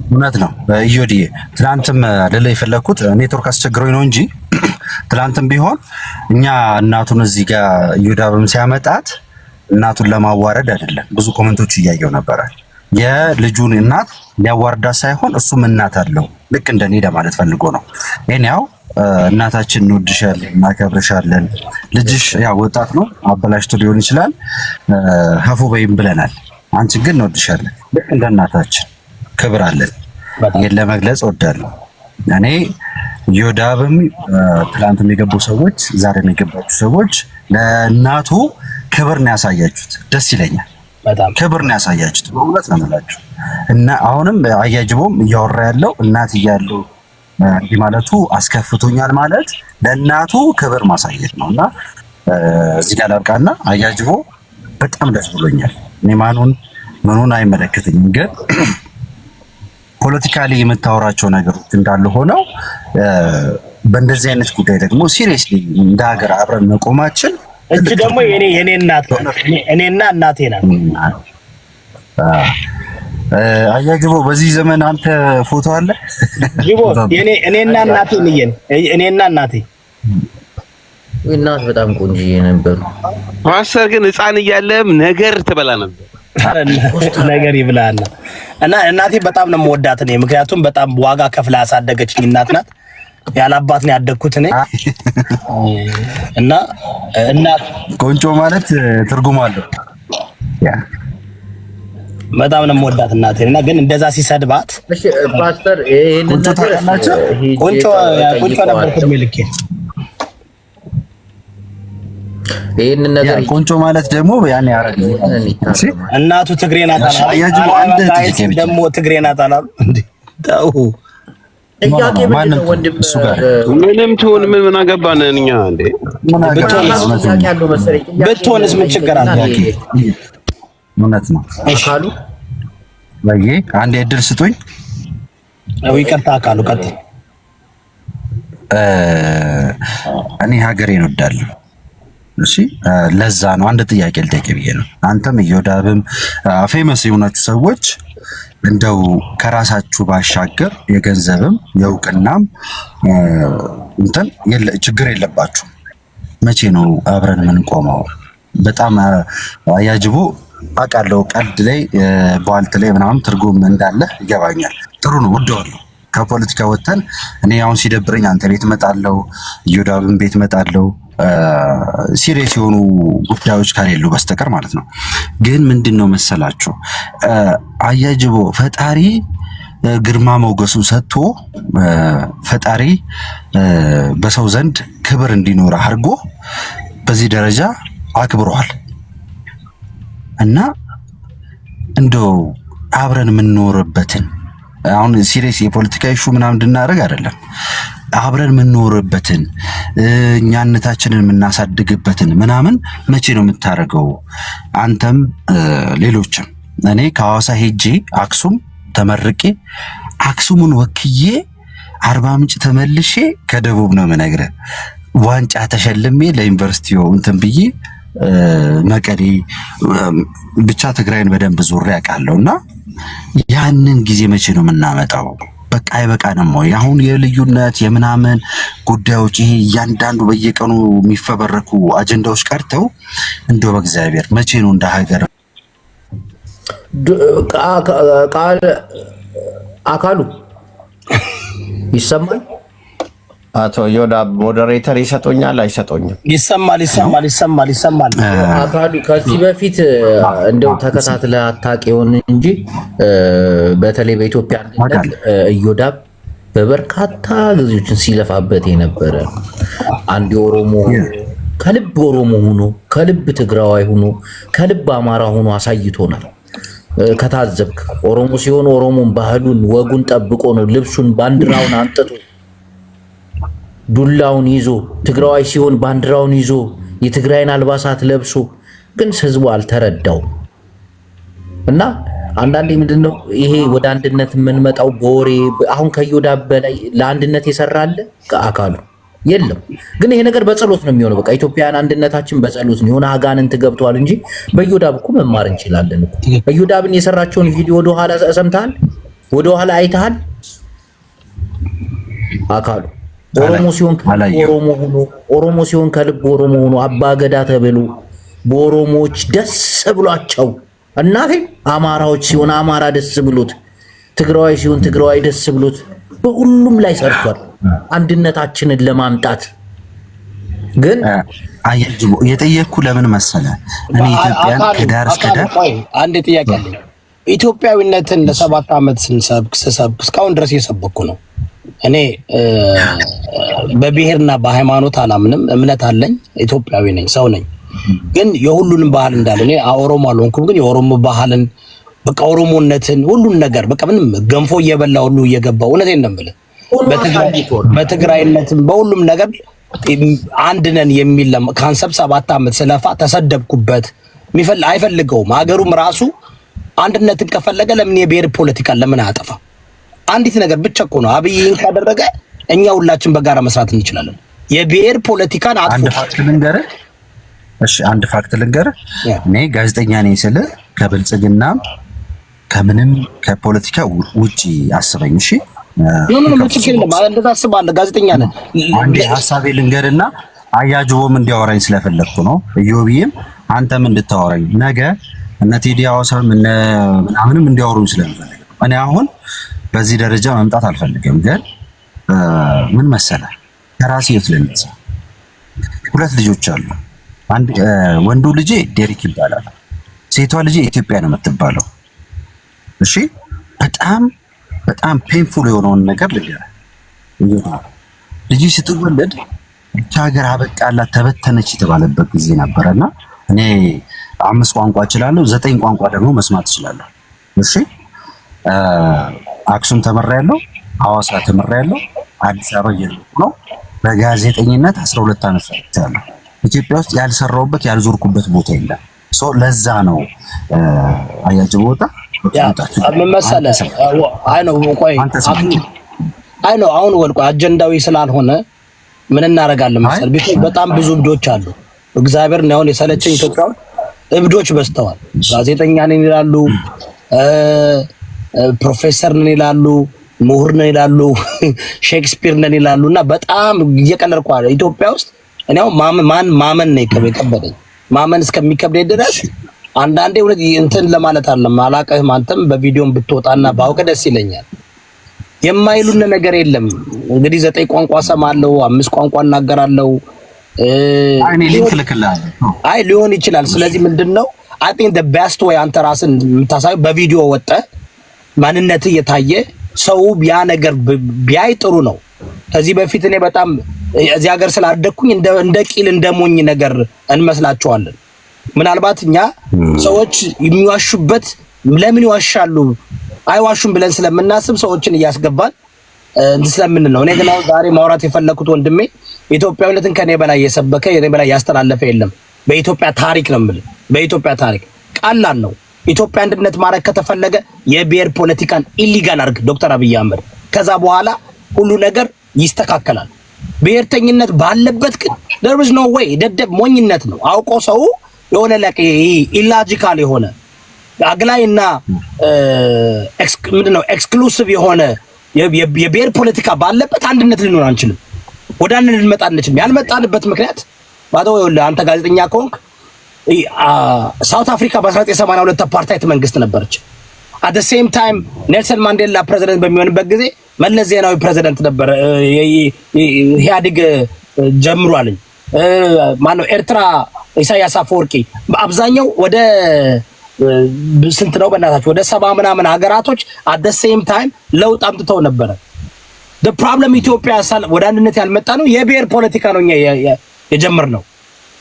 እውነት ነው ኢዮዲዬ፣ ትናንትም ልልህ የፈለኩት ኔትወርክ አስቸግሮኝ ነው እንጂ ትናንትም ቢሆን እኛ እናቱን እዚህ ጋር ኢዮዳብም ሲያመጣት እናቱን ለማዋረድ አይደለም። ብዙ ኮሜንቶች እያየው ነበረ። የልጁን እናት ሊያዋርዳት ሳይሆን እሱም እናት አለው ልክ እንደኔ ለማለት ፈልጎ ነው። ያው እናታችን እንወድሻለን፣ እናከብርሻለን። ልጅሽ ያው ወጣት ነው አበላሽቶ ሊሆን ይችላል ሀፉ በይም ብለናል። አንቺን ግን እንወድሻለን፣ ልክ እንደ እናታችን ክብር አለን። ይሄን ለመግለጽ እወዳለሁ። እኔ ዮዳብም ትላንትም የገቡ ሰዎች ዛሬም የገባችሁ ሰዎች ለእናቱ ክብር ነው ያሳያችሁት። ደስ ይለኛል። ክብር ነው ያሳያችሁት። በእውነት ነው የምላችሁ። እና አሁንም አያጅቦም እያወራ ያለው እናት እያሉ እንዲህ ማለቱ አስከፍቶኛል ማለት ለእናቱ ክብር ማሳየት ነው። እና እዚህ ጋር ላብቃና አያጅቦ በጣም ደስ ብሎኛል። እኔ ምኑን አይመለከተኝም፣ ግን ፖለቲካሊ የምታወራቸው ነገሮች እንዳሉ ሆነው በእንደዚህ አይነት ጉዳይ ደግሞ ሲሪየስሊ እንደ ሀገር አብረን መቆማችን እቺ ደግሞ የኔ እናት እኔና እናቴ ናት። አያጅቦ በዚህ ዘመን አንተ ፎቶ አለ? ጅቦ እኔና እናቴ ነን። እኔና እናቴ እናት በጣም ቆንጆዬ ነበሩ። ፓስተር ግን ህፃን እያለም ነገር ትበላ ነበር። ነገር ይብላና እና እናቴ በጣም ነው የምወዳት እኔ፣ ምክንያቱም በጣም ዋጋ ከፍላ ያሳደገችኝ እናት ናት። ያለ አባት ነው ያደግኩት እኔ እና እናት ቆንጆ ማለት ትርጉም አለው። በጣም ነው የምወዳት እናቴ እና ግን እንደዛ ሲሰድባት እሺ ፓስተር ይሄን ነገር ቆንጆ ነበር ከሚልክ ይሄን ነገር ቆንጆ ማለት ደግሞ ያኔ ያረግ እናቱ ትግሬ ናት አላሉ ደግሞ ትግሬ ናት አላሉ እንዴ? ታው ጥያቄ ምንድነው ወንድም? ምንም ትሁን ምን አገባን እኛ እንዴ? ብትሆንስ ምን ችግር አለ? እውነት ነው አካሉ ወይ አንድ እድል ስጡኝ። ይቅርታ አካሉ ቀጥል። እኔ ሀገሬን እወዳለሁ። እሺ ለዛ ነው አንድ ጥያቄ ልጠይቅ ብዬ ነው። አንተም እዮዳብም ፌመስ የሆናችሁ ሰዎች እንደው ከራሳችሁ ባሻገር የገንዘብም የእውቅናም እንትን ችግር የለባችሁ። መቼ ነው አብረን የምንቆመው? በጣም አያጅቦ አውቃለሁ። ቀልድ ላይ በዋልት ላይ ምናምን ትርጉም እንዳለ ይገባኛል። ጥሩ ነው፣ ወደዋለሁ። ከፖለቲካ ወጥተን እኔ አሁን ሲደብረኝ አንተ ቤት እመጣለሁ፣ እዮዳብን ቤት እመጣለሁ፣ ሲሪየስ የሆኑ ጉዳዮች ከሌሉ በስተቀር ማለት ነው። ግን ምንድነው መሰላችሁ አያጅቦ ፈጣሪ ግርማ ሞገሱን ሰጥቶ ፈጣሪ በሰው ዘንድ ክብር እንዲኖር አድርጎ በዚህ ደረጃ አክብሯል። እና እንደው አብረን የምንኖርበትን አሁን ሲሪየስ የፖለቲካ ኢሹ ምናምን እንድናደርግ አይደለም፣ አብረን የምንኖርበትን እኛነታችንን የምናሳድግበትን ምናምን መቼ ነው የምታደርገው? አንተም ሌሎችም። እኔ ከሐዋሳ ሄጄ አክሱም ተመርቄ አክሱምን ወክዬ አርባ ምንጭ ተመልሼ ከደቡብ ነው የምነግርህ ዋንጫ ተሸልሜ ለዩኒቨርሲቲው እንትን ብዬ መቀሌ ብቻ ትግራይን በደንብ ዙሬ አውቃለሁና ያንን ጊዜ መቼ ነው የምናመጣው? በቃ አይበቃንም ወይ? አሁን የልዩነት የምናምን ጉዳዮች ይሄ እያንዳንዱ በየቀኑ የሚፈበረኩ አጀንዳዎች ቀርተው እንደው በእግዚአብሔር መቼ ነው እንደ ሀገር አካሉ ይሰማል? አቶ ዮዳብ ሞዴሬተር ይሰጡኛል አይሰጡኝም? ይሰማል። አካሉ ከዚህ በፊት እንደው ተከታትለህ አታውቂውን እንጂ በተለይ በኢትዮጵያ አንድነት እዮዳብ በበርካታ ጊዜዎችን ሲለፋበት የነበረ አንድ ኦሮሞ ከልብ ኦሮሞ ሆኖ ከልብ ትግራዋይ ሆኖ ከልብ አማራ ሆኖ አሳይቶናል። ከታዘብክ ኦሮሞ ሲሆን ኦሮሞን ባህሉን ወጉን ጠብቆ ነው ልብሱን ባንዲራውን አንጥቶ ዱላውን ይዞ፣ ትግራዋይ ሲሆን ባንዲራውን ይዞ የትግራይን አልባሳት ለብሶ፣ ግን ህዝቡ አልተረዳው እና አንዳንዴ ምንድነው ይሄ ወደ አንድነት የምንመጣው በወሬ አሁን ከዮዳብ በላይ ለአንድነት የሰራለ ከአካሉ የለም። ግን ይሄ ነገር በጸሎት ነው የሚሆነው። በቃ ኢትዮጵያን አንድነታችን በጸሎት ነው። የሆነ አጋንንት ገብቷል እንጂ በዮዳብ እኮ መማር እንችላለን እኮ። በዮዳብን የሰራቸውን ቪዲዮ ወደ ኋላ ሰምተሃል? ወደ ኋላ አይተሃል? አካሉ ኦሮሞ ሲሆን ከልብ ኦሮሞ ሆኖ አባገዳ ተብሎ በኦሮሞዎች ደስ ብሏቸው፣ እናቴ አማራዎች ሲሆን አማራ ደስ ብሎት፣ ትግራዋይ ሲሆን ትግራዋይ ደስ ብሎት በሁሉም ላይ ሰርቷል አንድነታችንን ለማምጣት። ግን አያጅቦ የጠየቅኩ ለምን መሰለ እኔ ኢትዮጵያን ከዳር እስከ ዳር አንድ ጥያቄ አለኝ። ኢትዮጵያዊነትን ለ7 ዓመት ስሰብክ እስካሁን ድረስ እየሰበኩ ነው። እኔ በብሔርና በሃይማኖት አላምንም። እምነት አለኝ። ኢትዮጵያዊ ነኝ፣ ሰው ነኝ። ግን የሁሉንም ባህል እንዳለ እኔ ኦሮሞ አልሆንኩም፣ ግን የኦሮሞ ባህልን በቃ ኦሮሞነትን ሁሉን ነገር በቃ ምንም ገንፎ እየበላ ሁሉ እየገባው እውነቴን ነው የምልህ በትግራይነትም በሁሉም ነገር አንድ ነን የሚል ካንሰፕት 7 ዓመት ስለፋ ተሰደብኩበት። አይፈልገውም ሀገሩም ራሱ አንድነትን ከፈለገ ለምን የብሔር ፖለቲካ ለምን አያጠፋ? አንዲት ነገር ብቻ እኮ ነው አብይን ካደረገ እኛ ሁላችን በጋራ መስራት እንችላለን። የብሔር ፖለቲካን አጥፎ አንድ ፋክት ልንገርህ። እኔ ጋዜጠኛ ነኝ ስል ከብልጽግና ከምንም ከፖለቲካ ውጪ አስበኝ። እሺ ጋዜጠኛ ነህ። አንዴ ሐሳቤ ልንገርና አያጅቦም እንዲያወራኝ ስለፈለግኩ ነው። ኢዮብዬም አንተም እንድታወራኝ ነገ እነ ቴዲ አዋሳም እነ ምናምንም እንዲያወሩኝ ስለምፈልግ እኔ አሁን በዚህ ደረጃ መምጣት አልፈልግም። ግን ምን መሰለህ ከራሴ ህይወት ልንሳ 2 ልጆች አሉ። ወንዱ ልጄ ዴሪክ ይባላል። ሴቷ ልጄ ኢትዮጵያ ነው የምትባለው። እሺ በጣም ፔንፉል የሆነውን ነገር ልንገርህ። ልጅ ስትወለድ ብቻ ሀገር አበቃላት ተበተነች የተባለበት ጊዜ ነበረና እኔ 5 ቋንቋ እችላለሁ፣ 9 ቋንቋ ደግሞ መስማት እችላለሁ። እሺ አክሱም ተመራያለሁ፣ ሐዋሳ ተመራያለሁ፣ አዲስ አበባ እየኖርኩ ነው። በጋዜጠኝነት 12 ዓመት ሰርቻለሁ። ኢትዮጵያ ውስጥ ያልሰራሁበት ያልዞርኩበት ቦታ የለም። ለዛ ነው አያጅቦ ቦታ ምን መሰለህ አይ ነው አሁን ወልቆ አጀንዳዊ ስላልሆነ ምን እናደርጋለን መሰለህ ቢኮዝ በጣም ብዙ እብዶች አሉ። እግዚአብሔር ነው አሁን የሰለቸኝ ኢትዮጵያ እብዶች በዝተዋል። ጋዜጠኛ ነን ይላሉ፣ ፕሮፌሰር ነን ይላሉ፣ ምሁር ነን ይላሉ፣ ሼክስፒር ነን ይላሉና በጣም እየቀለድኩ አይደል ኢትዮጵያ ውስጥ እኔ አሁን ማመን ነው የከበደኝ። ማመን እስከሚከብደኝ ድረስ አንዳንዴ እውነት እንትን ለማለት አለም አላቀህም። አንተም በቪዲዮም ብትወጣና ባውቅ ደስ ይለኛል። የማይሉን ነገር የለም። እንግዲህ 9 ቋንቋ ሰማለሁ፣ 5 ቋንቋ እናገራለሁ። አይ ሊሆን ይችላል። ስለዚህ ምንድነው I think the best way አንተ ራስን የምታሳየው በቪዲዮ ወጣ ማንነት እየታየ ሰው ያ ነገር ቢያይ ጥሩ ነው። ከዚህ በፊት እኔ በጣም እዚህ ሀገር ስላደኩኝ እንደ ቂል እንደሞኝ ነገር እንመስላቸዋለን። ምናልባት እኛ ሰዎች የሚዋሹበት ለምን ይዋሻሉ አይዋሹም ብለን ስለምናስብ ሰዎችን እያስገባን ስለምን ነው። እኔ ግን ዛሬ ማውራት የፈለኩት ወንድሜ ኢትዮጵያዊነትን ከኔ በላይ የሰበከ የኔ በላይ ያስተላለፈ የለም። በኢትዮጵያ ታሪክ ነው የምልህ። በኢትዮጵያ ታሪክ ቀላል ነው። ኢትዮጵያ አንድነት ማድረግ ከተፈለገ የብሔር ፖለቲካን ኢሊጋል አድርግ ዶክተር አብይ አህመድ። ከዛ በኋላ ሁሉ ነገር ይስተካከላል። ብሔርተኝነት ባለበት ግን there is no way ደደብ ሞኝነት ነው። አውቆ ሰው የሆነ ለቀ ኢላጂካል የሆነ አግላይና ምንድነው ኤክስክሉሲቭ የሆነ የብሔር ፖለቲካ ባለበት አንድነት ልንሆን አንችልም። ወደ አንድነት ልንመጣ አንችልም። ያልመጣንበት ምክንያት ባዶ ይኸውልህ አንተ ጋዜጠኛ ከሆንክ ሳውት አፍሪካ በ1982 አፓርታይድ መንግስት ነበረች። at the same time ኔልሰን ማንዴላ ፕሬዝዳንት በሚሆንበት ጊዜ መለስ ዜናዊ ፕሬዝዳንት ነበር። ኢህአዴግ ጀምሯል። ማነው ኤርትራ ኢሳያስ አፈወርቂ በአብዛኛው ወደ ስንት ነው በእናታችሁ ወደ 70 ምናምን ሀገራቶች at the same time ለውጥ አምጥተው ነበረ። the problem ኢትዮጵያ ወደ አንድነት ያልመጣ ነው የብሔር ፖለቲካ ነው እኛ የጀመርነው።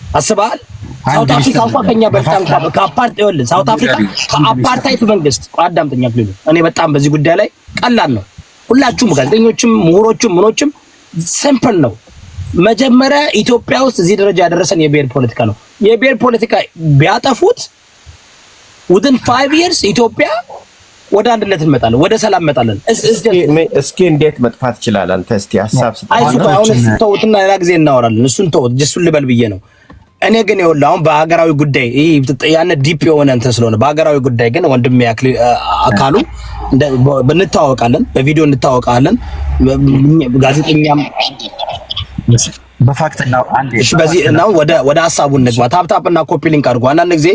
አስበሃል? ሳውት አፍሪካ እንኳን ከኛ በጣም ሳውት አፍሪካ ከአፓርታይድ መንግስት አዳምጠኛ ብሉ። እኔ በጣም በዚህ ጉዳይ ላይ ቀላል ነው። ሁላችሁም ጋዜጠኞችም ምሁሮችም ምኖችም ሲምፕል ነው። መጀመሪያ ኢትዮጵያ ውስጥ እዚህ ደረጃ ያደረሰን የብሔር ፖለቲካ ነው። የብሔር ፖለቲካ ቢያጠፉት within 5 years ኢትዮጵያ ወደ አንድነት እንመጣለን፣ ወደ ሰላም እንመጣለን። እስኪ እንዴት መጥፋት ይችላል? አንተ እስቲ ሐሳብ አሁን ተውትና ሌላ ጊዜ እናወራለን። እሱን ተውት እሱን ልበል ብዬ ነው። እኔ ግን ይኸውልህ አሁን በሀገራዊ ጉዳይ ያን ዲፕ የሆነ እንትን ስለሆነ በሀገራዊ ጉዳይ ግን ወንድሜ አካሉ እንተዋወቃለን፣ በቪዲዮ እንተዋወቃለን። ጋዜጠኛም በፋክትና አንዴ እሺ፣ በዚህ ነው ወደ ሐሳቡን እንግባ። ታፕታፕና ኮፒ ሊንክ አድርጉ። አንዳንድ ጊዜ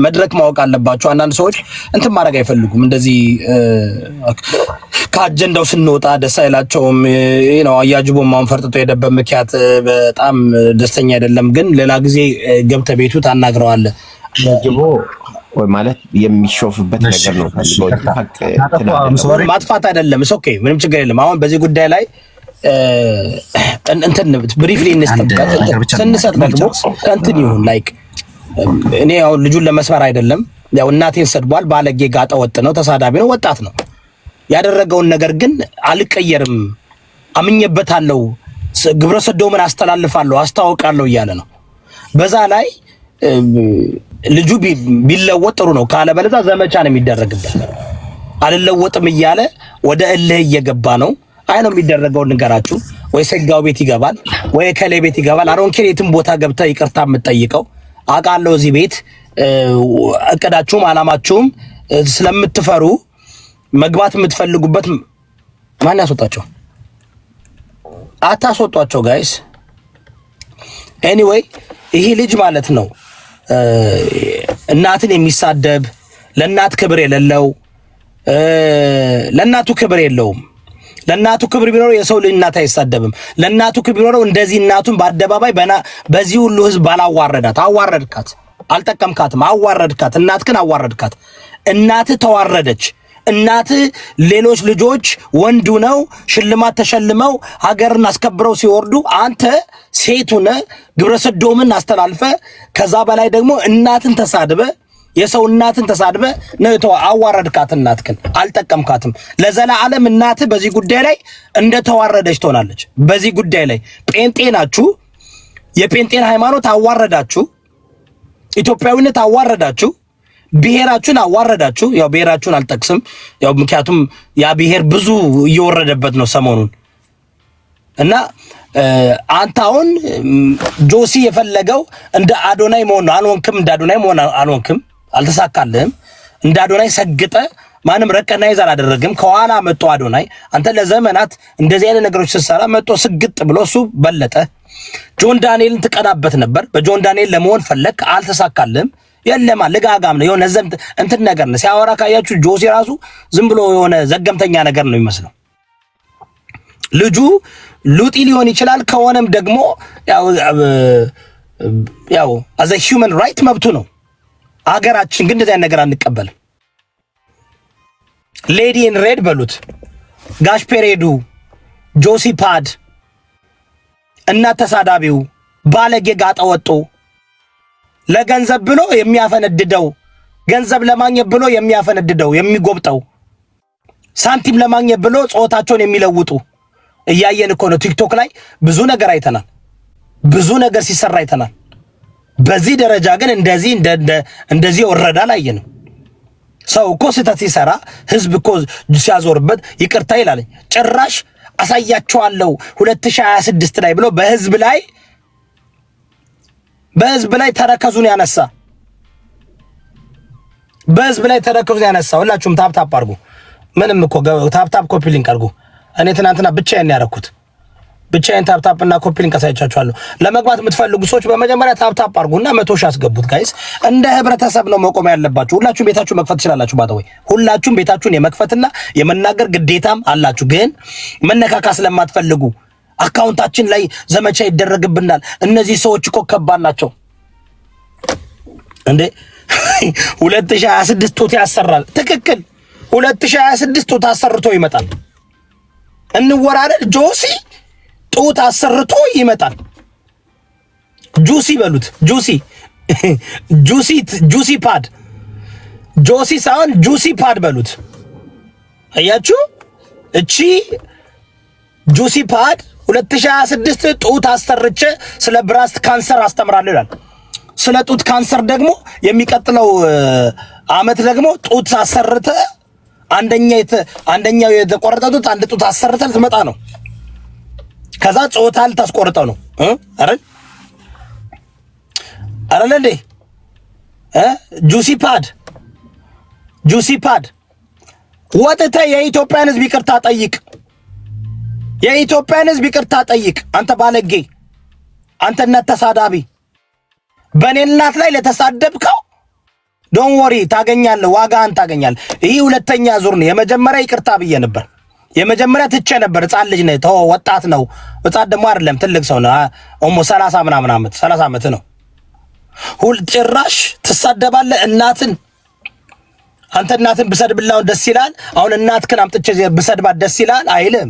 መድረክ ማወቅ አለባቸው። አንዳንድ ሰዎች እንትን ማድረግ አይፈልጉም። እንደዚህ ከአጀንዳው ስንወጣ ደስ አይላቸውም። ነው አያጅቦ ማን ፈርጥቶ የሄደበት ምክንያት በጣም ደስተኛ አይደለም። ግን ሌላ ጊዜ ገብተህ ቤቱ ታናግረዋለህ። አያጅቦ ወይ ማለት የሚሾፍበት ነገር ነው። ማጥፋት አይደለም። ኦኬ፣ ምንም ችግር የለም። አሁን በዚህ ጉዳይ ላይ እንትን ብሪፍሊ እንስጠብቅ። ስንሰጥ ደግሞ ከእንትን ይሁን ላይክ እኔ ያው ልጁን ለመስበር አይደለም፣ ያው እናቴን ሰድቧል፣ ባለጌ ጋጠ ወጥ ነው፣ ተሳዳቢ ነው፣ ወጣት ነው። ያደረገውን ነገር ግን አልቀየርም፣ አምኜበታለሁ፣ ግብረ ሰዶምን አስተላልፋለሁ፣ አስታውቃለሁ እያለ ነው። በዛ ላይ ልጁ ቢለወጥ ጥሩ ነው፣ ካለበለዚያ ዘመቻ ነው የሚደረግበት። አልለወጥም እያለ ወደ እልህ እየገባ ነው። አይ ነው የሚደረገው ንገራችሁ። ወይ ሰጋው ቤት ይገባል ወይ ከሌ ቤት ይገባል። አሮንኬ የትም ቦታ ገብተህ ይቅርታ የምትጠይቀው አውቃለሁ። እዚህ ቤት እቅዳችሁም አላማችሁም ስለምትፈሩ መግባት የምትፈልጉበት ማን ያስወጣቸው? አታስወጧቸው ጋይስ። ኤኒዌይ ይሄ ልጅ ማለት ነው እናትን የሚሳደብ ለእናት ክብር የሌለው ለእናቱ ክብር የለውም። ለእናቱ ክብር ቢኖረው የሰው ልጅ እናት አይሳደብም። ለእናቱ ክብር ቢኖረው እንደዚህ እናቱን በአደባባይ በዚህ ሁሉ ህዝብ ባላዋረዳት። አዋረድካት፣ አልጠቀምካትም፣ አዋረድካት። እናትህን አዋረድካት። እናትህ ተዋረደች። እናትህ ሌሎች ልጆች ወንዱ ነው ሽልማት ተሸልመው ሀገርን አስከብረው ሲወርዱ አንተ ሴቱነ ግብረ ሰዶምን አስተላልፈ ከዛ በላይ ደግሞ እናትን ተሳድበ የሰው እናትን ተሳድበ ነው አዋረድካት። እናትህን አልጠቀምካትም። ለዘላለም እናትህ በዚህ ጉዳይ ላይ እንደተዋረደች ትሆናለች። በዚህ ጉዳይ ላይ ጴንጤ ናችሁ፣ የጴንጤን ሃይማኖት አዋረዳችሁ፣ ኢትዮጵያዊነት አዋረዳችሁ፣ ብሔራችሁን አዋረዳችሁ። ያው ብሔራችሁን አልጠቅስም፣ ያው ምክንያቱም ያ ብሔር ብዙ እየወረደበት ነው ሰሞኑን። እና አንተ አሁን ጆሲ የፈለገው እንደ አዶናይ መሆን ነው። አልሆንክም፣ እንደ አዶናይ መሆን አልሆንክም፣ አልተሳካልህም። እንደ አዶናይ ሰግጠ ማንም ረቀናይዝ አላደረግም። ከኋላ መጥቶ አዶናይ አንተ ለዘመናት እንደዚህ አይነት ነገሮች ስትሰራ መጥቶ ስግጥ ብሎ እሱ በለጠ። ጆን ዳንኤልን ትቀናበት ነበር። በጆን ዳንኤል ለመሆን ፈለክ፣ አልተሳካልህም። የለማ ልጋጋም ነው የሆነ ዘምት እንትን ነገር ነው ሲያወራ ካያችሁ ጆሲ ራሱ ዝም ብሎ የሆነ ዘገምተኛ ነገር ነው የሚመስለው። ልጁ ሉጢ ሊሆን ይችላል፣ ከሆነም ደግሞ ያው as a human right መብቱ ነው። አገራችን ግን እንደዚህ ነገር አንቀበልም። ሌዲ ኢን ሬድ በሉት፣ ጋሽ ፔሬዱ፣ ጆሲ ፓድ፣ እናት ተሳዳቢው፣ ባለጌ ጋጠ ወጡ፣ ለገንዘብ ብሎ የሚያፈነድደው፣ ገንዘብ ለማግኘት ብሎ የሚያፈነድደው፣ የሚጎብጠው፣ ሳንቲም ለማግኘት ብሎ ጾታቸውን የሚለውጡ እያየን እኮ ነው። ቲክቶክ ላይ ብዙ ነገር አይተናል፣ ብዙ ነገር ሲሰራ አይተናል። በዚህ ደረጃ ግን እንደዚህ ወረዳ ላይ አየንም። ሰው እኮ ስህተት ሲሰራ ህዝብ እኮ ሲያዞርበት ይቅርታ ይላል። ጭራሽ አሳያቸዋለሁ 2026 ላይ ብሎ በህዝብ ላይ ተረከዙን ያነሳ፣ በህዝብ ላይ ተረከዙን ያነሳ። ሁላችሁም ታፕታፕ አድርጉ። ምንም እኮ ታፕታፕ ኮፒ ሊንክ አድርጉ። እኔ ትናንትና ብቻዬን ያደረኩት ብቻዬን ታፕታፕ እና ኮፒ ሊንክ አሳይቻችኋለሁ። ለመግባት የምትፈልጉ ሰዎች በመጀመሪያ ታፕታፕ አድርጉና 100 ሺህ አስገቡት። ጋይስ እንደ ህብረተሰብ ነው መቆም ያለባችሁ። ሁላችሁም ቤታችሁ መክፈት ትችላላችሁ። ባታወይ ሁላችሁም ቤታችሁን የመክፈትና የመናገር ግዴታም አላችሁ። ግን መነካካ ስለማትፈልጉ አካውንታችን ላይ ዘመቻ ይደረግብናል። እነዚህ ሰዎች እኮ ከባድ ናቸው እንዴ! 2026 ጡት ያሰራል። ትክክል። 2026 ጡት አሰርቶ ይመጣል። እንወራረድ። ጆሲ ጡት አሰርቶ ይመጣል። ጁሲ በሉት። ጁሲ ፓድ፣ ጆሲ ሳይሆን ጁሲ ፓድ በሉት። አያችሁ፣ እቺ ጁሲ ፓድ 2026 ጡት አሰርቼ ስለ ብራስት ካንሰር አስተምራለሁ ይላል። ስለ ጡት ካንሰር ደግሞ የሚቀጥለው አመት ደግሞ ጡት አሰርተ አንደኛው የተቆረጠ ጡት አንድ ጡት አሰርተ ልትመጣ ነው። ከዛ ጾታ ልታስቆርጠው ነው አይደል እንዴ? ጁሲ ፓድ ወጥተህ የኢትዮጵያን ህዝብ ይቅርታ ጠይቅ። የኢትዮጵያን ህዝብ ይቅርታ ጠይቅ። አንተ ባለጌ፣ አንተ እናት ተሳዳቢ፣ በእኔ እናት ላይ ለተሳደብከው ዶን ወሪ ታገኛለህ፣ ዋጋህን ታገኛለህ። ይህ ሁለተኛ ዙር ነው። የመጀመሪያ ይቅርታ ብዬ ነበር። የመጀመሪያ ትቼ ነበር። ህፃን ልጅ ነህ፣ ተው፣ ወጣት ነው። ህፃን ደግሞ አይደለም ትልቅ ሰው ነው። ኦሞ 30 ምናምን ዓመት 30 ዓመት ነው። ጭራሽ ትሳደባለህ እናትን። አንተ እናትን ብሰድብላው ደስ ይላል። አሁን እናትህን አምጥቼ ብሰድባት ደስ ይላል አይልም።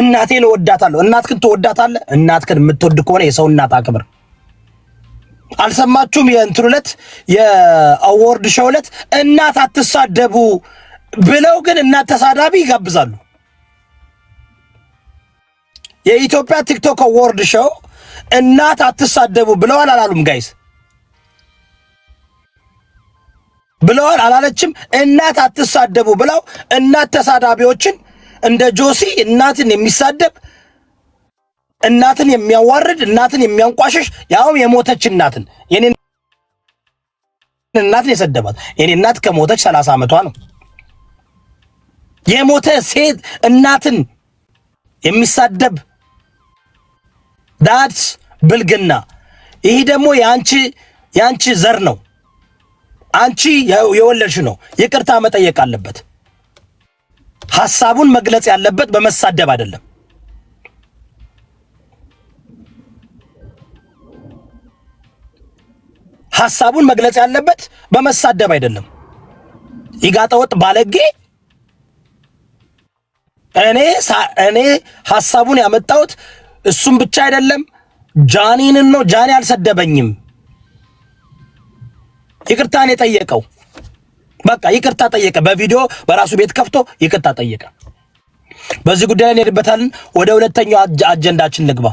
እናቴን እወዳታለሁ። እናትህን ትወዳታለህ? እናትህን የምትወድ ከሆነ የሰው እናት አክብር። አልሰማችሁም? የእንትን ዕለት የአዋርድ ሾው ዕለት እናት አትሳደቡ ብለው ግን እናት ተሳዳቢ ይጋብዛሉ። የኢትዮጵያ ቲክቶክ አዋርድ ሾው እናት አትሳደቡ ብለዋል አላሉም? ጋይስ ብለዋል አላለችም? እናት አትሳደቡ ብለው እናት ተሳዳቢዎችን እንደ ጆሲ እናትን የሚሳደብ እናትን የሚያዋርድ እናትን የሚያንቋሽሽ ያው የሞተች እናትን የኔ እናትን የሰደባት የኔ እናት ከሞተች 30 ዓመቷ ነው። የሞተ ሴት እናትን የሚሳደብ ዳትስ ብልግና። ይሄ ደግሞ ያንቺ ዘር ነው። አንቺ የወለድሽ ነው። ይቅርታ መጠየቅ አለበት። ሐሳቡን መግለጽ ያለበት በመሳደብ አይደለም። ሐሳቡን መግለጽ ያለበት በመሳደብ አይደለም። ይጋጠወጥ ባለጌ እኔ ሐሳቡን ያመጣሁት እሱም ብቻ አይደለም ጃኒንን ነው። ጃኒ አልሰደበኝም። ይቅርታን የጠየቀው በቃ ይቅርታ ጠየቀ። በቪዲዮ በራሱ ቤት ከፍቶ ይቅርታ ጠየቀ። በዚህ ጉዳይ ላይ እንሄድበታለን። ወደ ሁለተኛው አጀንዳችን ልግባ።